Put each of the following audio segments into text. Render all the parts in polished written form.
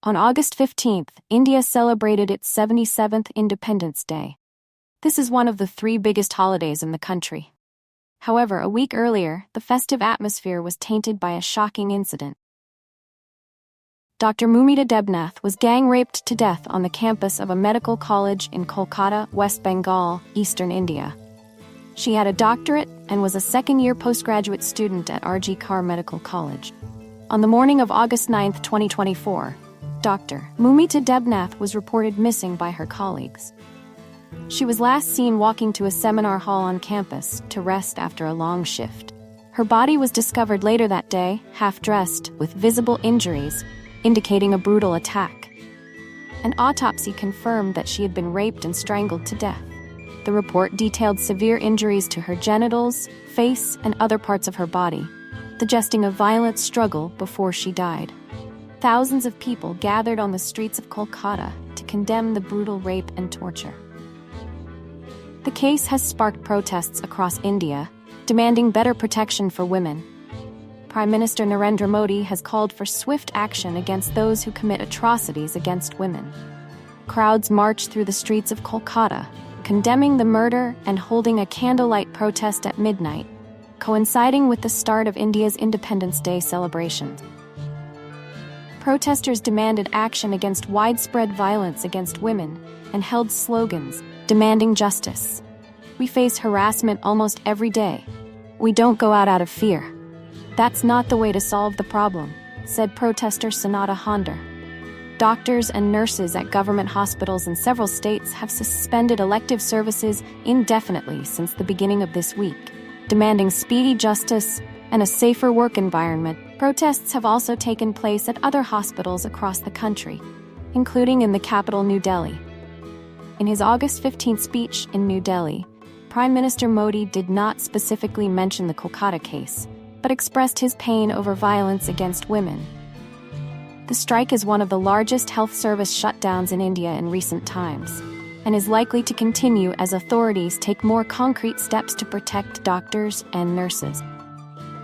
On August 15th, India celebrated its 77th Independence Day. This is one of the 3 biggest holidays in the country. However, a week earlier, the festive atmosphere was tainted by a shocking incident. Dr. Mumita Debnath was gang-raped to death on the campus of a medical college in Kolkata, West Bengal, eastern India. She had a doctorate and was a second-year postgraduate student at AUG Medical College. On the morning of August 9, 2024, Dr. Mumita Debnath was reported missing by her colleagues. She was last seen walking to a seminar hall on campus to rest after a long shift. Her body was discovered later that day, half-dressed, with visible injuries, indicating a brutal attack. An autopsy confirmed that she had been raped and strangled to death. The report detailed severe injuries to her genitals, face, and other parts of her body, suggesting a violent struggle before she died. Thousands of people gathered on the streets of Kolkata to condemn the brutal rape and torture. The case has sparked protests across India, demanding better protection for women. Prime Minister Narendra Modi has called for swift action against those who commit atrocities against women. Crowds marched through the streets of Kolkata, condemning the murder and holding a candlelight protest at midnight, coinciding with the start of India's Independence Day celebrations. Protesters demanded action against widespread violence against women and held slogans demanding justice. "We face harassment almost every day. We don't go out of fear. That's not the way to solve the problem," said protester Sanata Honder. Doctors and nurses at government hospitals in several states have suspended elective services indefinitely since the beginning of this week, demanding speedy justice and a safer work environment. Protests have also taken place at other hospitals across the country, including in the capital, New Delhi. In his August 15th speech in New Delhi, Prime Minister Modi did not specifically mention the Kolkata case, but expressed his pain over violence against women. The strike is one of the largest health service shutdowns in India in recent times, and is likely to continue as authorities take more concrete steps to protect doctors and nurses.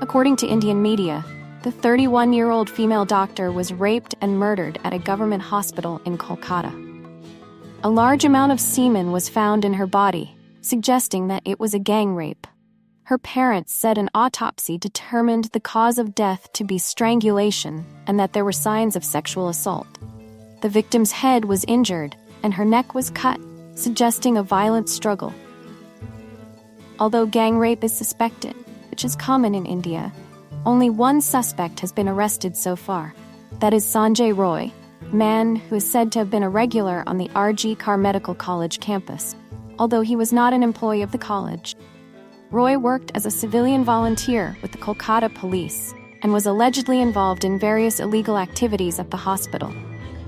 According to Indian media, the 31-year-old female doctor was raped and murdered at a government hospital in Kolkata. A large amount of semen was found in her body, suggesting that it was a gang rape. Her parents said an autopsy determined the cause of death to be strangulation and that there were signs of sexual assault. The victim's head was injured and her neck was cut, suggesting a violent struggle. Although gang rape is suspected, which is common in India, only one suspect has been arrested so far. That is Sanjay Roy, a man who is said to have been a regular on the AUG Medical College campus, although he was not an employee of the college. Roy worked as a civilian volunteer with the Kolkata police and was allegedly involved in various illegal activities at the hospital.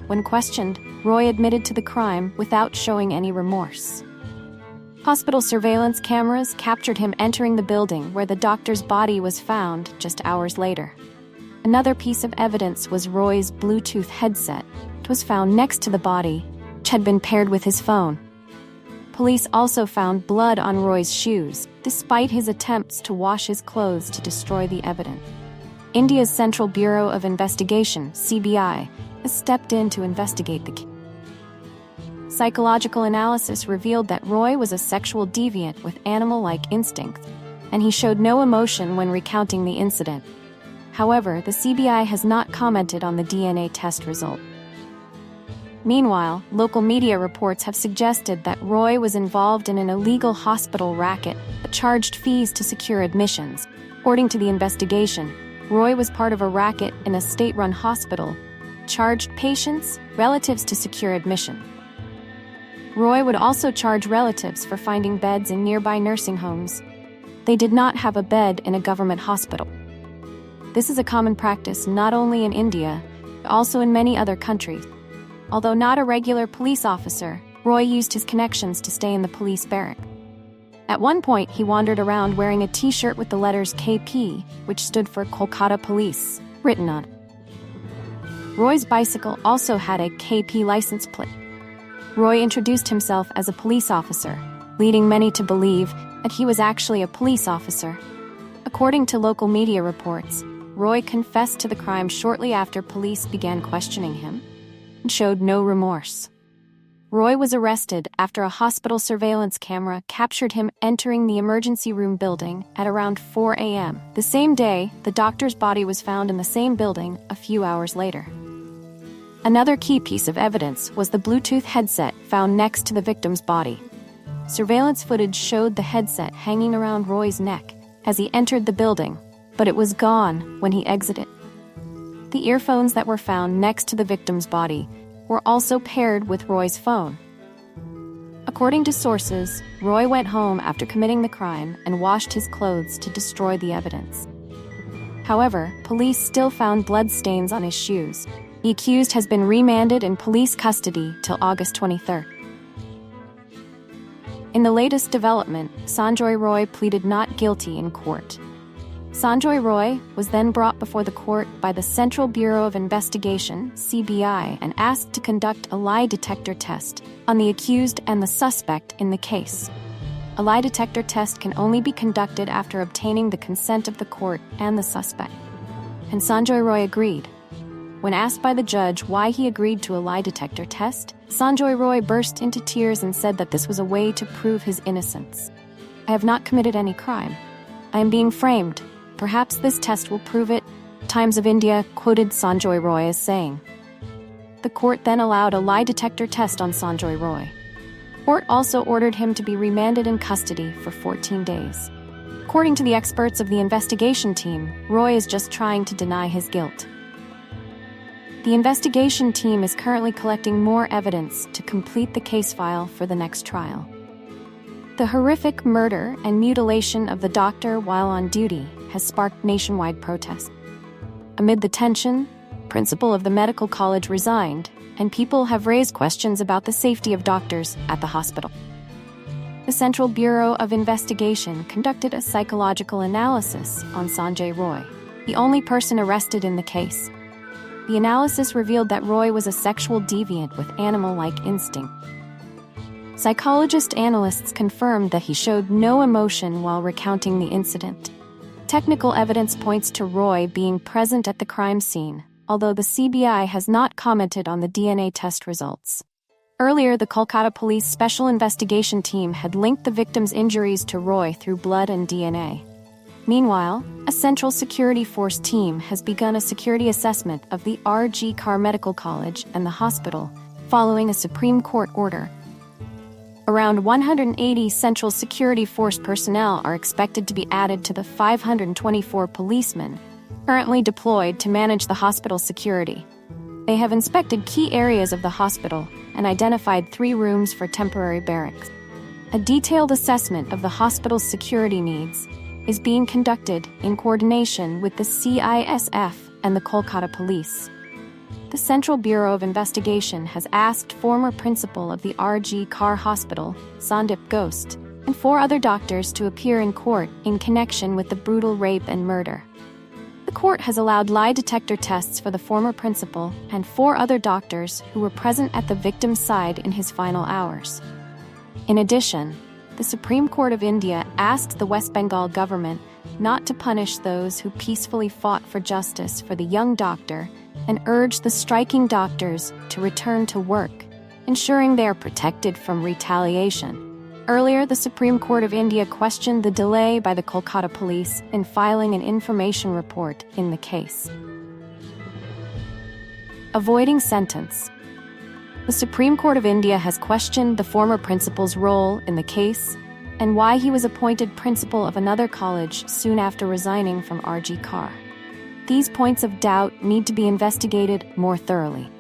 When questioned, Roy admitted to the crime without showing any remorse. Hospital surveillance cameras captured him entering the building where the doctor's body was found just hours later. Another piece of evidence was Roy's Bluetooth headset, which was found next to the body, which had been paired with his phone. Police also found blood on Roy's shoes, despite his attempts to wash his clothes to destroy the evidence. India's Central Bureau of Investigation, CBI, has stepped in to investigate the case. Psychological analysis revealed that Roy was a sexual deviant with animal-like instincts, and he showed no emotion when recounting the incident. However, the CBI has not commented on the DNA test result. Meanwhile, local media reports have suggested that Roy was involved in an illegal hospital racket that charged fees to secure admissions. According to the investigation, Roy was part of a racket in a state-run hospital, charged patients, relatives to secure admission. Roy would also charge relatives for finding beds in nearby nursing homes. They did not have a bed in a government hospital. This is a common practice not only in India, but also in many other countries. Although not a regular police officer, Roy used his connections to stay in the police barrack. At one point, he wandered around wearing a t-shirt with the letters KP, which stood for Kolkata Police, written on it. Roy's bicycle also had a KP license plate. Roy introduced himself as a police officer, leading many to believe that he was actually a police officer. According to local media reports, Roy confessed to the crime shortly after police began questioning him. and showed no remorse. Roy was arrested after a hospital surveillance camera captured him entering the emergency room building at around 4 a.m. The same day, the doctor's body was found in the same building a few hours later. Another key piece of evidence was the Bluetooth headset found next to the victim's body. Surveillance footage showed the headset hanging around Roy's neck as he entered the building, but it was gone when he exited. The earphones that were found next to the victim's body were also paired with Roy's phone. According to sources, Roy went home after committing the crime and washed his clothes to destroy the evidence. However, police still found blood stains on his shoes. The accused has been remanded in police custody till August 23rd. In the latest development, Sanjoy Roy pleaded not guilty in court. Sanjoy Roy was then brought before the court by the Central Bureau of Investigation, CBI, and asked to conduct a lie detector test on the accused and the suspect in the case. A lie detector test can only be conducted after obtaining the consent of the court and the suspect. And Sanjoy Roy agreed. When asked by the judge why he agreed to a lie detector test, Sanjoy Roy burst into tears and said that this was a way to prove his innocence. "I have not committed any crime. I am being framed. Perhaps this test will prove it," Times of India quoted Sanjoy Roy as saying. The court then allowed a lie detector test on Sanjoy Roy. Court also ordered him to be remanded in custody for 14 days. According to the experts of the investigation team, Roy is just trying to deny his guilt. The investigation team is currently collecting more evidence to complete the case file for the next trial. The horrific murder and mutilation of the doctor while on duty has sparked nationwide protests. Amid the tension, the principal of the medical college resigned, and people have raised questions about the safety of doctors at the hospital. The Central Bureau of Investigation conducted a psychological analysis on Sanjoy Roy, the only person arrested in the case. The analysis revealed that Roy was a sexual deviant with animal-like instinct. Psychologist analysts confirmed that he showed no emotion while recounting the incident. Technical evidence points to Roy being present at the crime scene, although the CBI has not commented on the DNA test results. Earlier, the Kolkata Police Special Investigation Team had linked the victim's injuries to Roy through blood and DNA. Meanwhile, a Central Security Force team has begun a security assessment of the AUG Car Medical College and the hospital, following a Supreme Court order. Around 180 Central Security Force personnel are expected to be added to the 524 policemen currently deployed to manage the hospital security. They have inspected key areas of the hospital and identified 3 rooms for temporary barracks. A detailed assessment of the hospital's security needs is being conducted in coordination with the CISF and the Kolkata Police. The Central Bureau of Investigation has asked former principal of the RG Car Hospital, Sandip Ghost, and 4 other doctors to appear in court in connection with the brutal rape and murder. The court has allowed lie detector tests for the former principal and 4 other doctors who were present at the victim's side in his final hours. In addition, the Supreme Court of India asked the West Bengal government not to punish those who peacefully fought for justice for the young doctor and urged the striking doctors to return to work, ensuring they are protected from retaliation. Earlier, the Supreme Court of India questioned the delay by the Kolkata police in filing an information report in the case. Avoiding sentence. The Supreme Court of India has questioned the former principal's role in the case and why he was appointed principal of another college soon after resigning from RG Car. These points of doubt need to be investigated more thoroughly.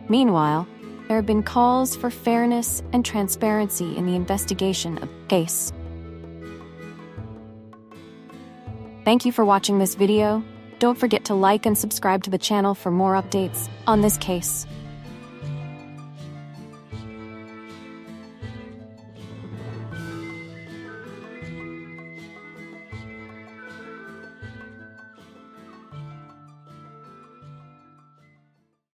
Meanwhile, there have been calls for fairness and transparency in the investigation of the case. Thank you for watching this video. Don't forget to like and subscribe to the channel for more updates on this case.